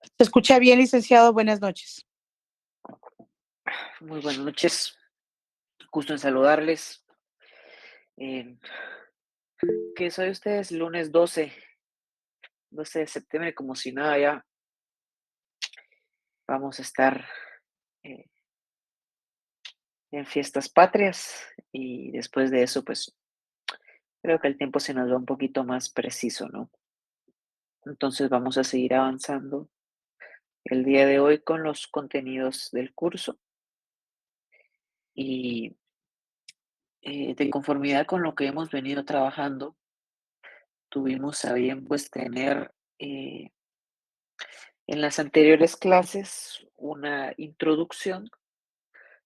Se escucha bien, licenciado. Buenas noches. Muy buenas noches, gusto en saludarles. Eh, ¿Qué soy ustedes? Lunes 12 de septiembre, como si nada ya vamos a estar eh, en fiestas patrias y después de eso, pues creo que el tiempo se nos va un poquito más preciso, ¿no? Entonces vamos a seguir avanzando el día de hoy con los contenidos del curso y de conformidad con lo que hemos venido trabajando, tuvimos a bien pues tener en las anteriores clases una introducción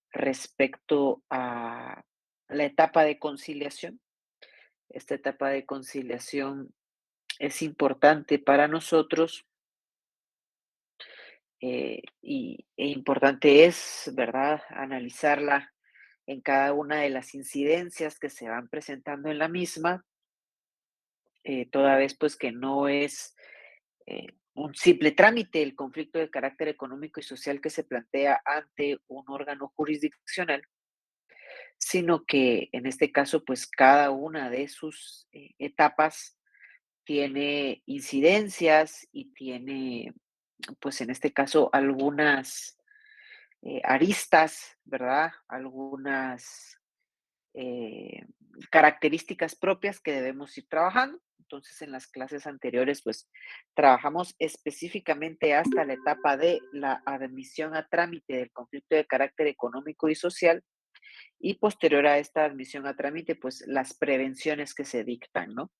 respecto a la etapa de conciliación. Esta etapa de conciliación es importante para nosotros e importante es, ¿verdad?, analizarla en cada una de las incidencias que se van presentando en la misma, toda vez pues que no es un simple trámite el conflicto de carácter económico y social que se plantea ante un órgano jurisdiccional, sino que en este caso, pues cada una de sus etapas tiene incidencias y tiene, pues en este caso, algunas aristas, ¿verdad? Algunas eh, características propias que debemos ir trabajando. Entonces, en las clases anteriores, pues trabajamos específicamente hasta la etapa de la admisión a trámite del conflicto de carácter económico y social y posterior a esta admisión a trámite, pues las prevenciones que se dictan, ¿no?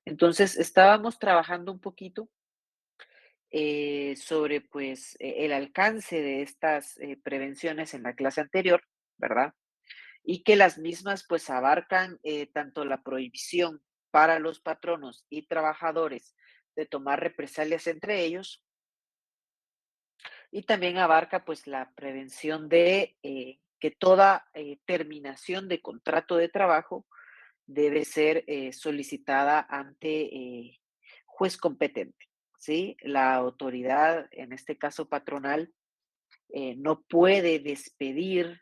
Entonces, estábamos trabajando un poquito sobre, pues, el alcance de estas prevenciones en la clase anterior, ¿verdad? Y que las mismas, pues, abarcan tanto la prohibición para los patronos y trabajadores de tomar represalias entre ellos, y también abarca, pues, la prevención de que toda terminación de contrato de trabajo debe ser solicitada ante juez competente, ¿sí? La autoridad, en este caso patronal, no puede despedir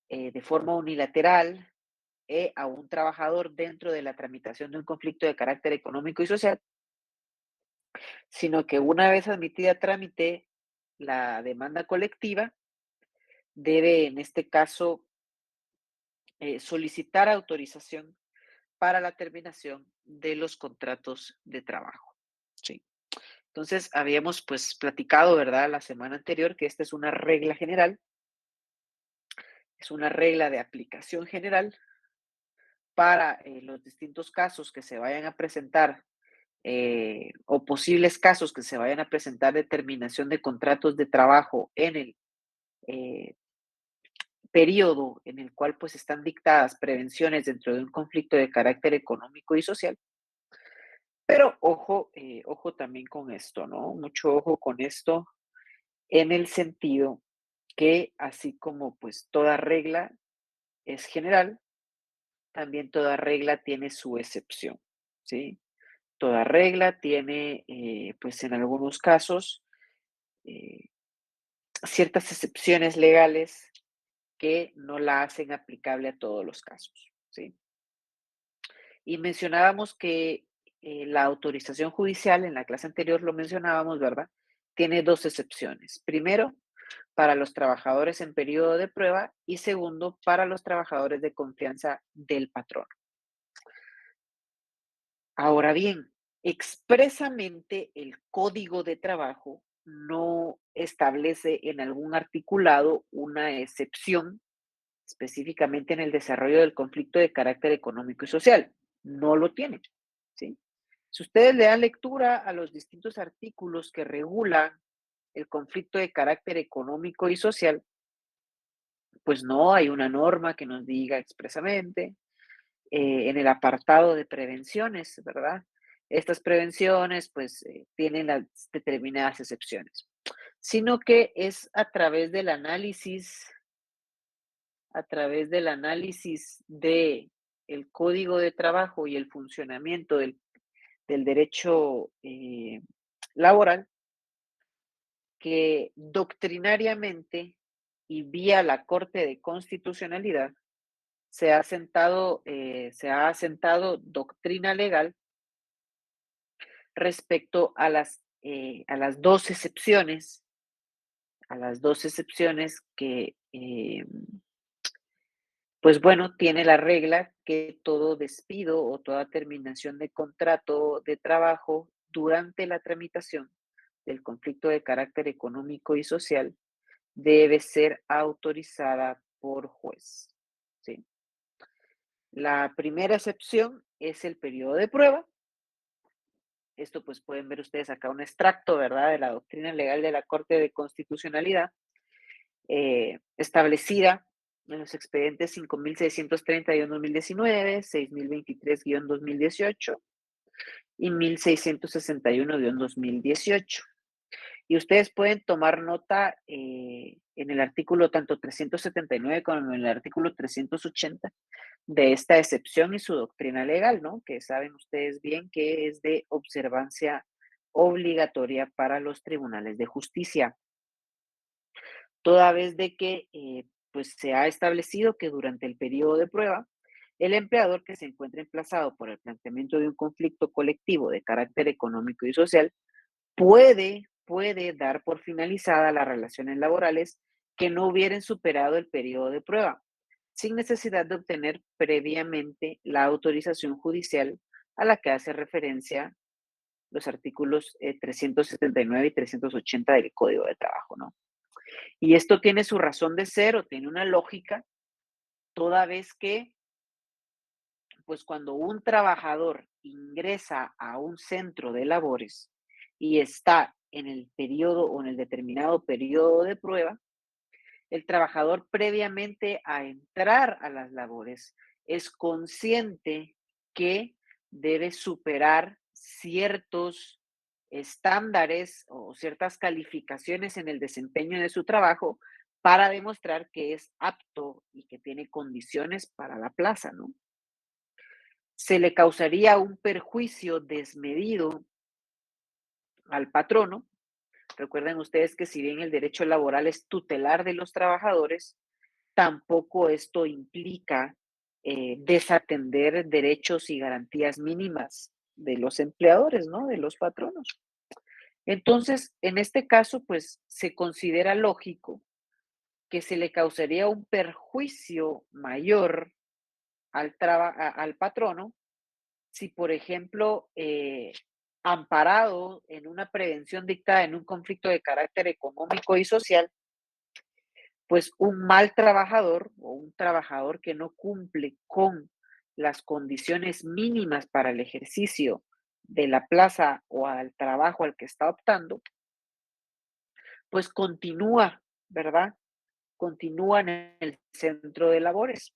de forma unilateral a un trabajador dentro de la tramitación de un conflicto de carácter económico y social, sino que una vez admitida a trámite la demanda colectiva, debe en este caso solicitar autorización para la terminación de los contratos de trabajo. Sí. Entonces, habíamos pues platicado, ¿verdad? La semana anterior que esta es una regla general, es una regla de aplicación general para los distintos casos que se vayan a presentar o posibles casos que se vayan a presentar de terminación de contratos de trabajo en el eh, periodo en el cual pues están dictadas prevenciones dentro de un conflicto de carácter económico y social. Pero ojo, ojo también con esto, ¿no? Mucho ojo con esto en el sentido que así como pues toda regla es general, también toda regla tiene su excepción, ¿sí? Toda regla tiene, pues en algunos casos, eh, ciertas excepciones legales que no la hacen aplicable a todos los casos, ¿sí? Y mencionábamos que la autorización judicial, en la clase anterior lo mencionábamos, ¿verdad? Tiene dos excepciones. Primero, para los trabajadores en periodo de prueba y segundo, para los trabajadores de confianza del patrón. Ahora bien, expresamente el Código de Trabajo no establece en algún articulado una excepción específicamente en el desarrollo del conflicto de carácter económico y social. No lo tiene, ¿sí? Si ustedes le dan lectura a los distintos artículos que regulan el conflicto de carácter económico y social, pues no hay una norma que nos diga expresamente en el apartado de prevenciones, ¿verdad? Estas prevenciones, pues, tienen las determinadas excepciones, sino que es a través del análisis de el código de trabajo y el funcionamiento del derecho laboral, que doctrinariamente y vía la Corte de Constitucionalidad se ha asentado doctrina legal respecto a las dos excepciones, que, pues bueno, tiene la regla que todo despido o toda terminación de contrato de trabajo durante la tramitación del conflicto de carácter económico y social debe ser autorizada por juez. ¿Sí? La primera excepción es el periodo de prueba. Esto pues pueden ver ustedes acá un extracto, ¿verdad?, de la doctrina legal de la Corte de Constitucionalidad, establecida en los expedientes 5630-2019, 6023-2018 y 1661-2018. Y ustedes pueden tomar nota en el artículo tanto 379 como en el artículo 380 de esta excepción y su doctrina legal, ¿no? Que saben ustedes bien que es de observancia obligatoria para los tribunales de justicia, toda vez de que pues se ha establecido que durante el periodo de prueba, el empleador que se encuentre emplazado por el planteamiento de un conflicto colectivo de carácter económico y social puede dar por finalizada las relaciones laborales que no hubieran superado el periodo de prueba, sin necesidad de obtener previamente la autorización judicial a la que hace referencia los artículos 379 y 380 del Código de Trabajo, ¿no? Y esto tiene su razón de ser o tiene una lógica, toda vez que, pues cuando un trabajador ingresa a un centro de labores y está en el periodo o en el determinado periodo de prueba, el trabajador previamente a entrar a las labores es consciente que debe superar ciertos estándares o ciertas calificaciones en el desempeño de su trabajo para demostrar que es apto y que tiene condiciones para la plaza, ¿no? Se le causaría un perjuicio desmedido al patrono. Recuerden ustedes que si bien el derecho laboral es tutelar de los trabajadores, tampoco esto implica desatender derechos y garantías mínimas de los empleadores, ¿no? De los patronos. Entonces, en este caso, pues se considera lógico que se le causaría un perjuicio mayor al patrono si, por ejemplo, amparado en una prevención dictada en un conflicto de carácter económico y social, pues un mal trabajador o un trabajador que no cumple con las condiciones mínimas para el ejercicio de la plaza o al trabajo al que está optando, pues continúa, ¿verdad? Continúa en el centro de labores.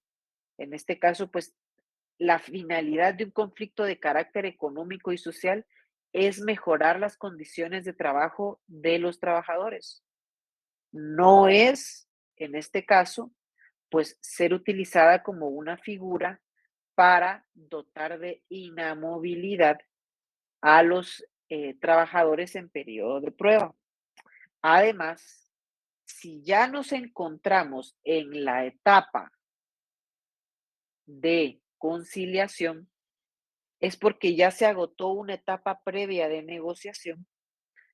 En este caso, pues la finalidad de un conflicto de carácter económico y social es mejorar las condiciones de trabajo de los trabajadores. No es, en este caso, pues ser utilizada como una figura para dotar de inamovilidad a los trabajadores en periodo de prueba. Además, si ya nos encontramos en la etapa de conciliación, es porque ya se agotó una etapa previa de negociación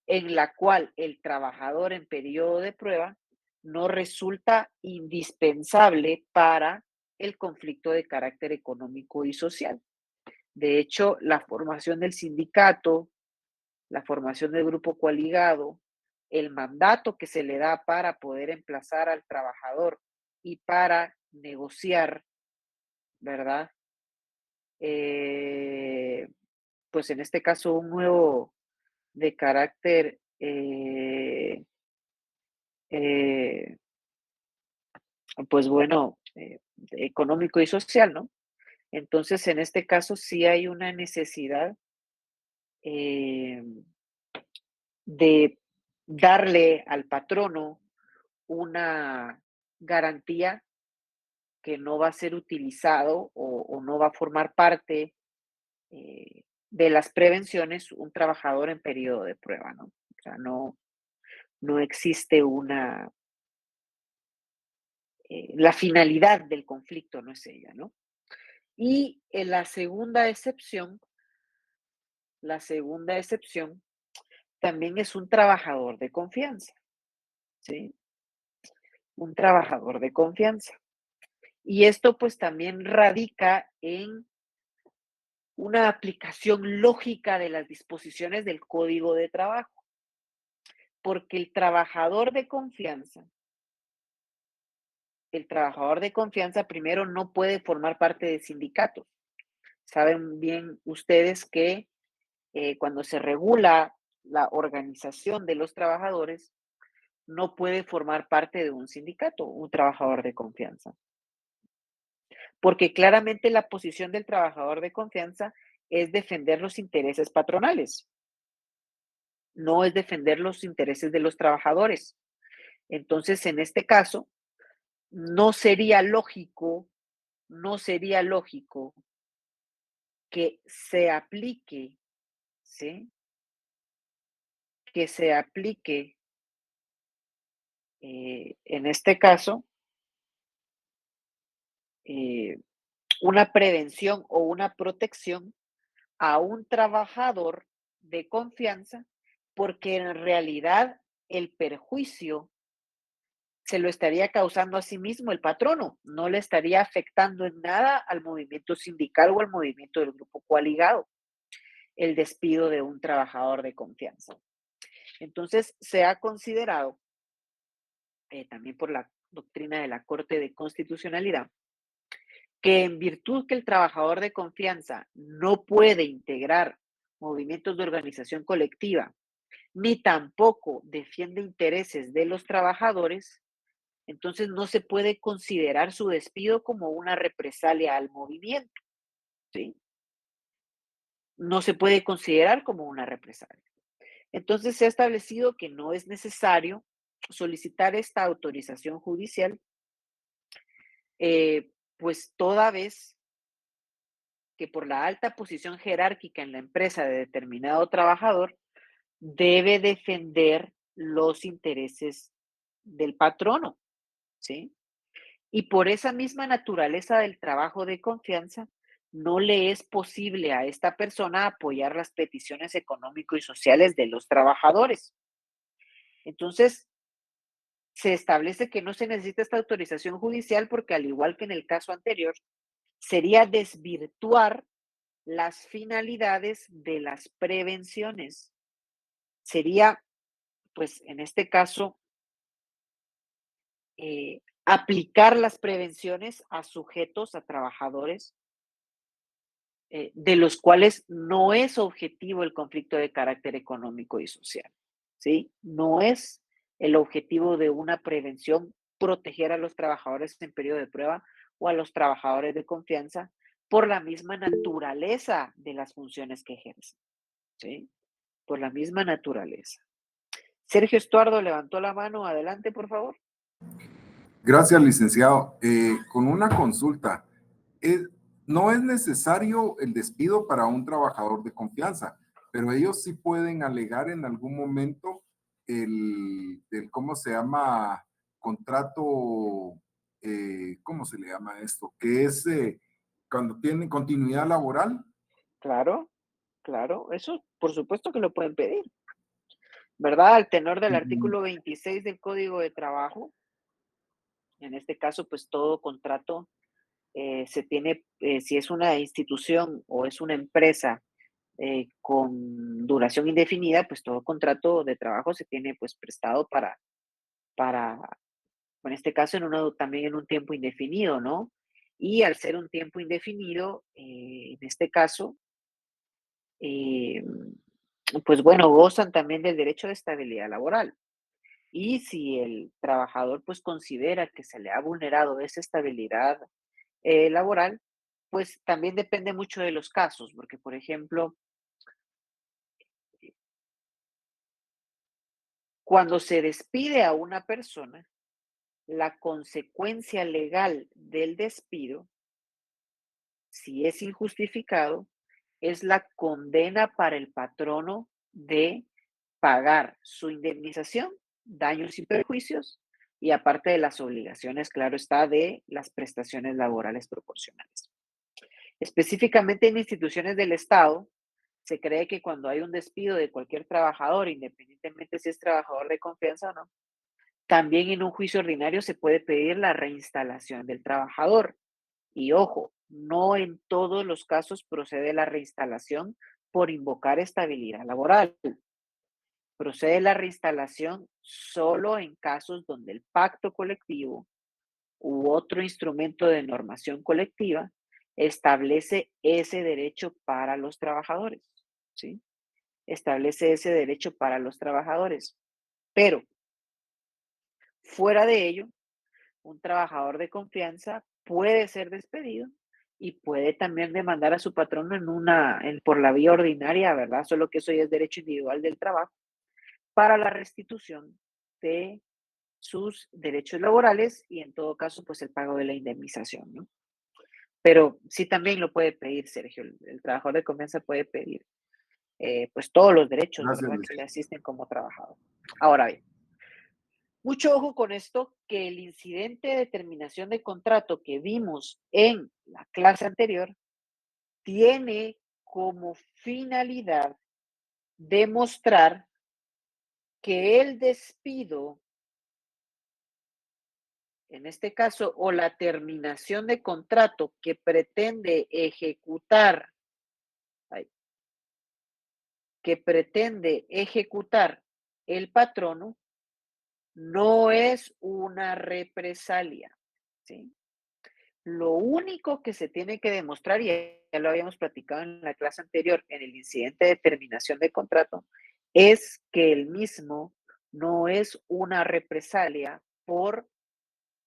en la cual el trabajador en periodo de prueba no resulta indispensable para el conflicto de carácter económico y social. De hecho, la formación del sindicato, la formación del grupo coaligado, el mandato que se le da para poder emplazar al trabajador y para negociar, ¿verdad? Eh, pues en este caso un nuevo de carácter eh, pues bueno, económico y social, ¿no? Entonces, en este caso sí hay una necesidad eh, de darle al patrono una garantía que no va a ser utilizado o no va a formar parte de las prevenciones un trabajador en periodo de prueba, ¿no? O sea, no, no existe la finalidad del conflicto no es ella, ¿no? Y en la segunda excepción también es un trabajador de confianza, ¿sí? Un trabajador de confianza. Y esto pues también radica en una aplicación lógica de las disposiciones del Código de Trabajo, porque el trabajador de confianza primero no puede formar parte de sindicatos. Saben bien ustedes que cuando se regula la organización de los trabajadores, no puede formar parte de un sindicato, un trabajador de confianza, porque claramente la posición del trabajador de confianza es defender los intereses patronales, no es defender los intereses de los trabajadores. Entonces, en este caso, no sería lógico, no sería lógico que se aplique, ¿sí? Que se aplique, en este caso, eh, una prevención o una protección a un trabajador de confianza, porque en realidad el perjuicio se lo estaría causando a sí mismo el patrono, no le estaría afectando en nada al movimiento sindical o al movimiento del grupo coaligado, el despido de un trabajador de confianza. Entonces, se ha considerado, también por la doctrina de la Corte de Constitucionalidad, que en virtud que el trabajador de confianza no puede integrar movimientos de organización colectiva, ni tampoco defiende intereses de los trabajadores, entonces no se puede considerar su despido como una represalia al movimiento, ¿sí? No se puede considerar como una represalia. Entonces se ha establecido que no es necesario solicitar esta autorización judicial, pues toda vez que por la alta posición jerárquica en la empresa de determinado trabajador debe defender los intereses del patrono, ¿sí? Y por esa misma naturaleza del trabajo de confianza, no le es posible a esta persona apoyar las peticiones económico y sociales de los trabajadores. Entonces, se establece que no se necesita esta autorización judicial porque al igual que en el caso anterior, sería desvirtuar las finalidades de las prevenciones. Sería, pues, en este caso, aplicar las prevenciones a sujetos, a trabajadores, de los cuales no es objetivo el conflicto de carácter económico y social, ¿sí? No es el objetivo de una prevención proteger a los trabajadores en periodo de prueba o a los trabajadores de confianza por la misma naturaleza de las funciones que ejercen, ¿sí? Por la misma naturaleza. Sergio Estuardo levantó la mano. Adelante, por favor. Gracias, licenciado. Con una consulta, ¿es- no es necesario el despido para un trabajador de confianza, pero ellos sí pueden alegar en algún momento ¿cómo se llama? Contrato, ¿cómo se le llama esto? Que es cuando tienen continuidad laboral. Claro, claro, eso por supuesto que lo pueden pedir, ¿verdad? Al tenor del Mm, artículo 26 del Código de Trabajo, en este caso, pues todo contrato se tiene, si es una institución o es una empresa con duración indefinida, pues todo contrato de trabajo se tiene pues prestado para, en este caso, también en un tiempo indefinido, ¿no? Y al ser un tiempo indefinido, en este caso, eh, pues bueno, gozan también del derecho de estabilidad laboral. Y si el trabajador pues considera que se le ha vulnerado esa estabilidad laboral, pues también depende mucho de los casos, porque por ejemplo, cuando se despide a una persona, la consecuencia legal del despido, si es injustificado, es la condena para el patrono de pagar su indemnización daños y perjuicios, y aparte de las obligaciones, claro está, de las prestaciones laborales proporcionales. Específicamente en instituciones del Estado, se cree que cuando hay un despido de cualquier trabajador, independientemente si es trabajador de confianza o no, también en un juicio ordinario se puede pedir la reinstalación del trabajador. Y ojo, no en todos los casos procede la reinstalación por invocar estabilidad laboral. Procede la reinstalación solo en casos donde el pacto colectivo u otro instrumento de normación colectiva establece ese derecho para los trabajadores, ¿sí? Establece ese derecho para los trabajadores. Pero, fuera de ello, un trabajador de confianza puede ser despedido y puede también demandar a su patrono por la vía ordinaria, ¿verdad? Solo que eso ya es derecho individual del trabajo para la restitución de sus derechos laborales y en todo caso, pues el pago de la indemnización, ¿no? Pero sí también lo puede pedir, Sergio. El trabajador de confianza puede pedir, pues todos los derechos, Gracias, ¿verdad? Luis. Que le asisten como trabajador. Ahora bien, mucho ojo con esto, que el incidente de terminación de contrato que vimos en la clase anterior tiene como finalidad demostrar que el despido, en este caso, o la terminación de contrato que pretende ejecutar, el patrono, no es una represalia, ¿sí? Lo único que se tiene que demostrar, y ya lo habíamos platicado en la clase anterior, en el incidente de terminación de contrato, es que el mismo no es una represalia por,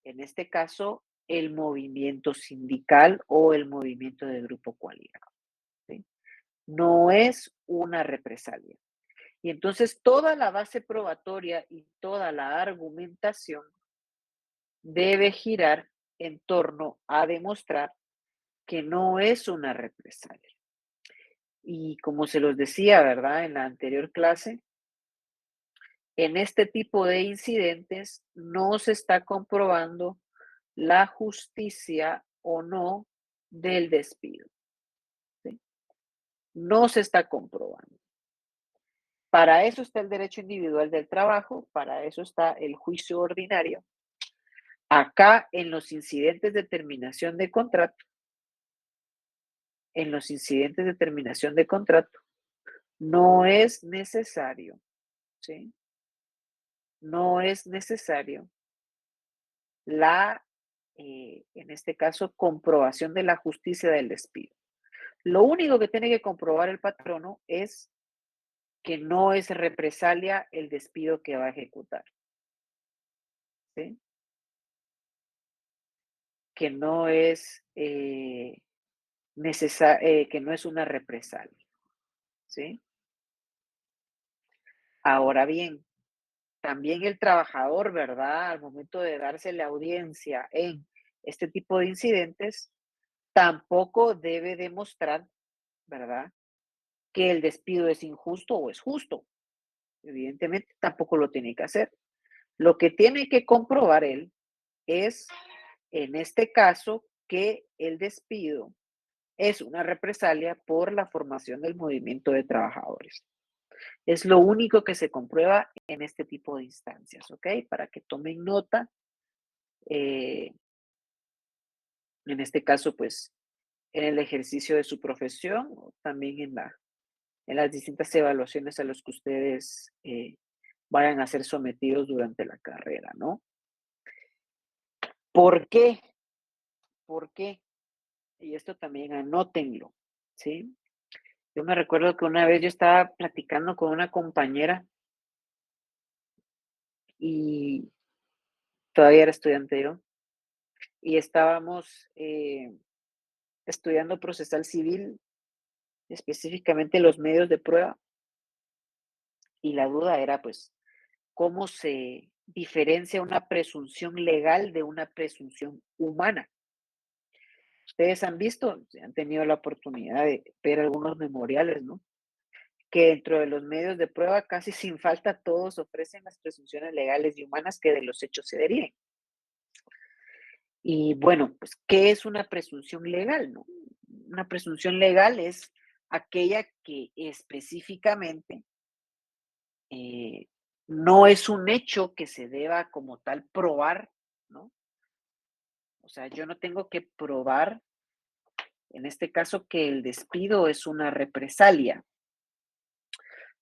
en este caso, el movimiento sindical o el movimiento de grupo coaliado, ¿sí? No es una represalia. Y entonces toda la base probatoria y toda la argumentación debe girar en torno a demostrar que no es una represalia. Y como se los decía, ¿verdad? En la anterior clase, en este tipo de incidentes no se está comprobando la justicia o no del despido, ¿sí? No se está comprobando. Para eso está el derecho individual del trabajo, para eso está el juicio ordinario. Acá, en los incidentes de terminación de contrato, no es necesario, ¿sí? No es necesario en este caso, comprobación de la justicia del despido. Lo único que tiene que comprobar el patrono es que no es represalia el despido que va a ejecutar, ¿sí? Que no es que no es una represalia, ¿sí? Ahora bien, también el trabajador, ¿verdad? Al momento de darse la audiencia en este tipo de incidentes, tampoco debe demostrar, ¿verdad? Que el despido es injusto o es justo. Evidentemente, tampoco lo tiene que hacer. Lo que tiene que comprobar él es, en este caso, que el despido es una represalia por la formación del movimiento de trabajadores. Es lo único que se comprueba en este tipo de instancias, ¿ok? Para que tomen nota, en este caso, pues, en el ejercicio de su profesión, o también en las distintas evaluaciones a las que ustedes vayan a ser sometidos durante la carrera, ¿no? ¿Por qué? ¿Por qué? Y esto también anótenlo, ¿sí? Yo me recuerdo que una vez yo estaba platicando con una compañera y todavía era estudiante yo, y estábamos estudiando procesal civil, específicamente los medios de prueba, y la duda era, pues, cómo se diferencia una presunción legal de una presunción humana. Ustedes han visto, han tenido la oportunidad de ver algunos memoriales, ¿no? que dentro de los medios de prueba casi sin falta todos ofrecen las presunciones legales y humanas que de los hechos se deriven. Y bueno, pues, ¿qué es una presunción legal, no? Una presunción legal es aquella que específicamente no es un hecho que se deba como tal probar, ¿no? O sea, yo no tengo que probar, en este caso, que el despido es una represalia,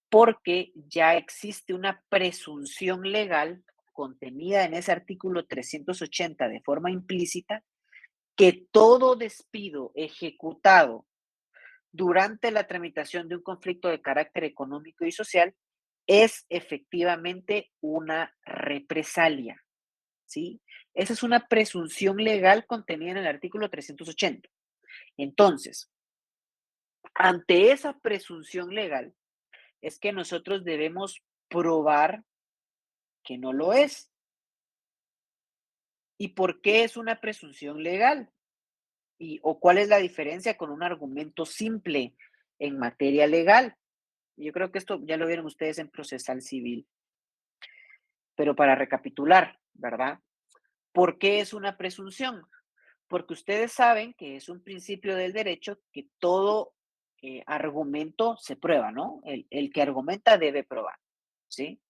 porque ya existe una presunción legal contenida en ese artículo 380 de forma implícita, que todo despido ejecutado durante la tramitación de un conflicto de carácter económico y social es efectivamente una represalia, ¿sí? Esa es una presunción legal contenida en el artículo 380. Entonces, ante esa presunción legal es que nosotros debemos probar que no lo es. ¿Y por qué es una presunción legal? ¿O cuál es la diferencia con un argumento simple en materia legal? Yo creo que esto ya lo vieron ustedes en procesal civil. Pero para recapitular, ¿verdad? ¿Por qué es una presunción? Porque ustedes saben que es un principio del derecho que todo argumento se prueba, ¿no? El que argumenta debe probar, ¿sí?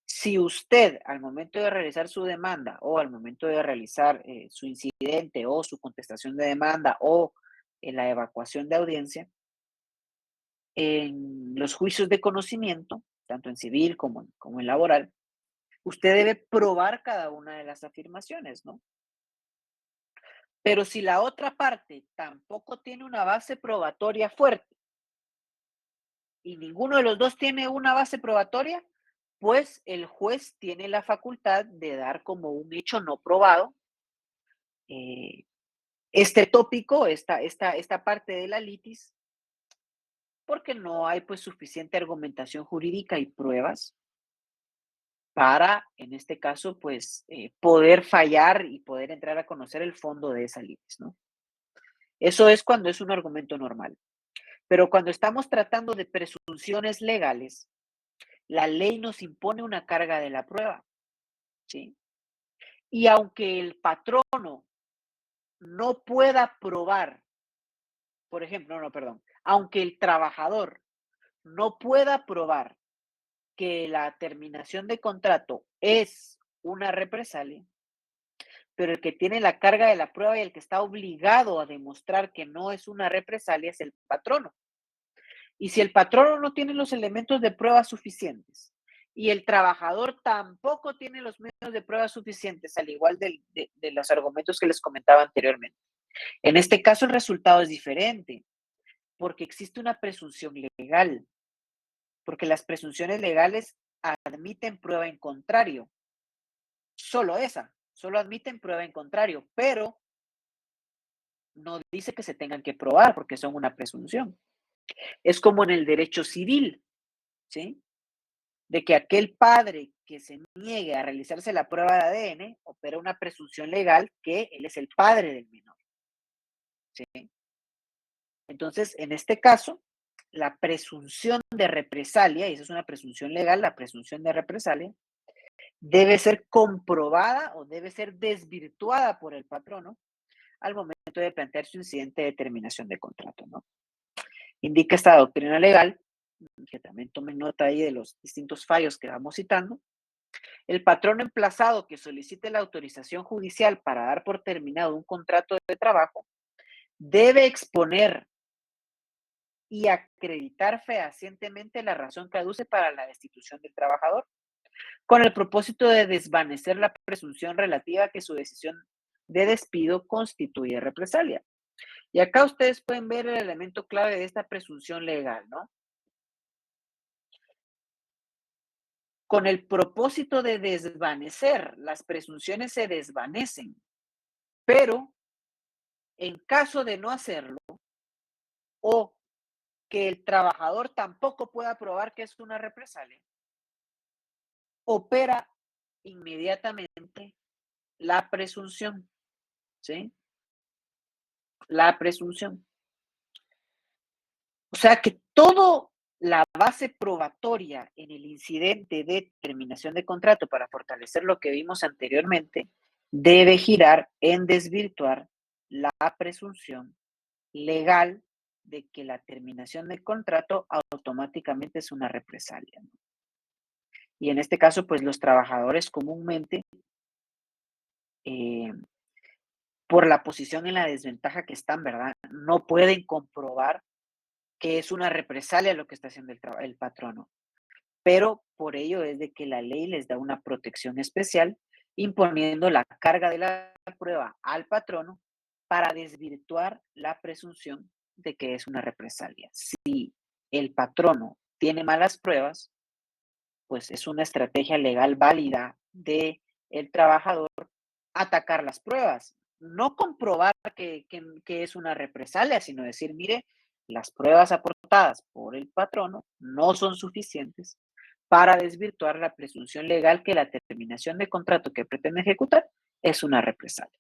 Si usted al momento de realizar su demanda o al momento de realizar su incidente o su contestación de demanda o en la evacuación de audiencia, en los juicios de conocimiento, tanto en civil como en laboral, usted debe probar cada una de las afirmaciones, ¿no? Pero si la otra parte tampoco tiene una base probatoria fuerte y ninguno de los dos tiene una base probatoria, pues el juez tiene la facultad de dar como un hecho no probado este tópico, esta parte de la litis, porque no hay pues suficiente argumentación jurídica y pruebas para, en este caso, pues poder fallar y poder entrar a conocer el fondo de esa litis, ¿no? Eso es cuando es un argumento normal. Pero cuando estamos tratando de presunciones legales, la ley nos impone una carga de la prueba, ¿sí? Y aunque el patrono no pueda probar, por ejemplo, no, perdón, aunque el trabajador no pueda probar que la terminación de contrato es una represalia, pero el que tiene la carga de la prueba y el que está obligado a demostrar que no es una represalia es el patrono. Y si el patrono no tiene los elementos de prueba suficientes y el trabajador tampoco tiene los medios de prueba suficientes, al igual de los argumentos que les comentaba anteriormente, en este caso el resultado es diferente, porque existe una presunción legal, porque las presunciones legales admiten prueba en contrario. Solo esa, solo admiten prueba en contrario, pero no dice que se tengan que probar porque son una presunción. Es como en el derecho civil, ¿sí? De que aquel padre que se niegue a realizarse la prueba de ADN opera una presunción legal que él es el padre del menor, ¿sí? Entonces, en este caso, la presunción de represalia, y esa es una presunción legal, la presunción de represalia, debe ser comprobada o debe ser desvirtuada por el patrono al momento de plantear su incidente de terminación de contrato, ¿no? Indica esta doctrina legal, que también tomen nota ahí de los distintos fallos que vamos citando. El patrono emplazado que solicite la autorización judicial para dar por terminado un contrato de trabajo debe exponer y acreditar fehacientemente la razón que aduce para la destitución del trabajador, con el propósito de desvanecer la presunción relativa a que su decisión de despido constituye represalia. Y acá ustedes pueden ver el elemento clave de esta presunción legal, ¿no? Con el propósito de desvanecer, las presunciones se desvanecen, pero en caso de no hacerlo o que el trabajador tampoco pueda probar que es una represalia, opera inmediatamente la presunción, ¿sí? La presunción. O sea que todo la base probatoria en el incidente de terminación de contrato para fortalecer lo que vimos anteriormente debe girar en desvirtuar la presunción legal de que la terminación de contrato automáticamente es una represalia, ¿no? Y en este caso, pues los trabajadores comúnmente, por la posición en la desventaja que están, ¿verdad? No pueden comprobar que es una represalia lo que está haciendo el patrono. Pero por ello es de que la ley les da una protección especial, imponiendo la carga de la prueba al patrono para desvirtuar la presunción de que es una represalia. Si el patrono tiene malas pruebas, pues es una estrategia legal válida de el trabajador atacar las pruebas, no comprobar que es una represalia, sino decir, mire, las pruebas aportadas por el patrono no son suficientes para desvirtuar la presunción legal que la terminación de contrato que pretende ejecutar es una represalia.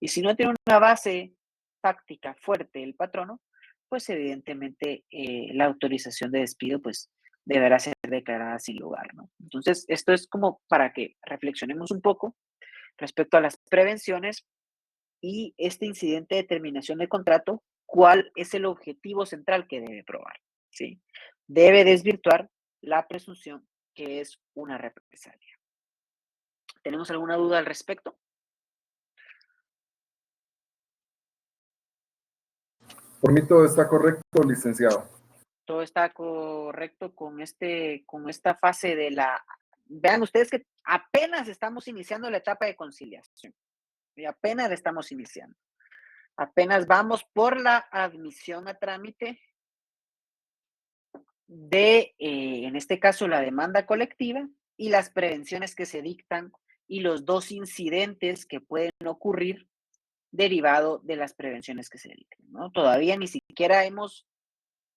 Y si no tiene una base fáctica fuerte el patrono, pues evidentemente la autorización de despido pues deberá ser declarada sin lugar, ¿no? Entonces, esto es como para que reflexionemos un poco respecto a las prevenciones y este incidente de terminación de contrato, ¿cuál es el objetivo central que debe probar? ¿Sí? Debe desvirtuar la presunción que es una represalia. ¿Tenemos alguna duda al respecto? Por mí todo está correcto, licenciado. Todo está correcto con esta fase de la... Vean ustedes que apenas estamos iniciando la etapa de conciliación. Y apenas la estamos iniciando. Apenas vamos por la admisión a trámite de, en este caso, la demanda colectiva y las prevenciones que se dictan y los 2 incidentes que pueden ocurrir derivado de las prevenciones que se dictan, ¿no? Todavía ni siquiera hemos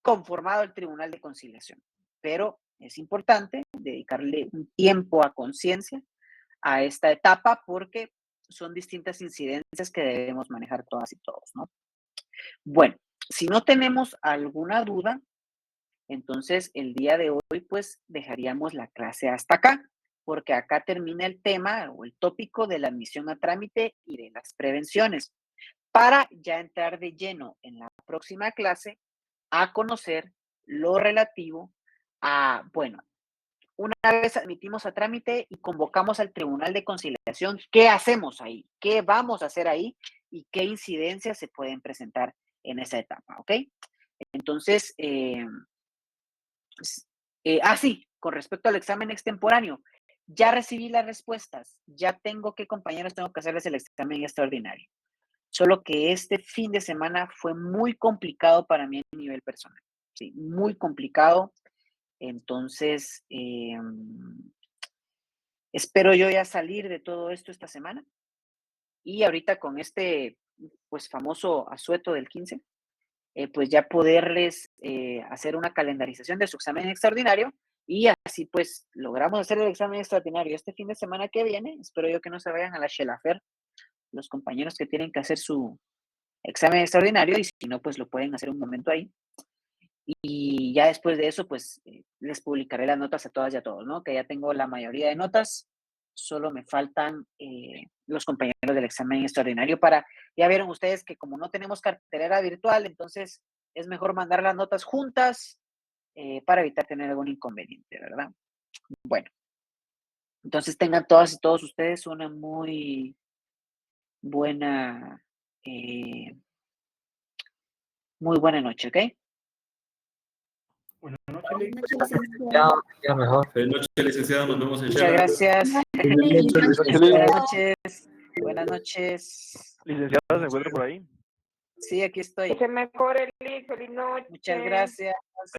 conformado el Tribunal de Conciliación, pero es importante dedicarle un tiempo a conciencia a esta etapa porque son distintas incidencias que debemos manejar todas y todos, ¿no? Bueno, si no tenemos alguna duda, entonces el día de hoy pues dejaríamos la clase hasta acá, porque acá termina el tema o el tópico de la admisión a trámite y de las prevenciones, para ya entrar de lleno en la próxima clase a conocer lo relativo a, bueno, una vez admitimos a trámite y convocamos al Tribunal de Conciliación, ¿qué hacemos ahí? ¿Qué vamos a hacer ahí? ¿Y qué incidencias se pueden presentar en esa etapa? ¿Ok? Entonces, sí, con respecto al examen extemporáneo, ya recibí las respuestas, ya tengo que, compañeros, tengo que hacerles el examen extraordinario. Solo que este fin de semana fue muy complicado para mí a nivel personal. Sí, muy complicado. Entonces, espero yo ya salir de todo esto esta semana. Y ahorita con este, pues, famoso asueto del 15, pues ya poderles hacer una calendarización de su examen extraordinario y así pues logramos hacer el examen extraordinario este fin de semana que viene. Espero yo que no se vayan a la Shelafer los compañeros que tienen que hacer su examen extraordinario y si no, pues lo pueden hacer un momento ahí. Y ya después de eso, pues les publicaré las notas a todas y a todos, ¿no? Que ya tengo la mayoría de notas, solo me faltan los compañeros del examen extraordinario para, ya vieron ustedes que como no tenemos cartelera virtual, entonces es mejor mandar las notas juntas para evitar tener algún inconveniente, ¿verdad? Bueno, entonces tengan todas y todos ustedes una muy buena, noche, ¿ok? Buenas noches, Ya mejor. Buenas noches, licenciado. Nos vemos en Muchas Shela. gracias. licenciado. Buenas noches. Buenas noches. Licenciado, ¿se encuentra por ahí? Sí, aquí estoy. Que se mejore, Liz. Feliz noche. Muchas gracias.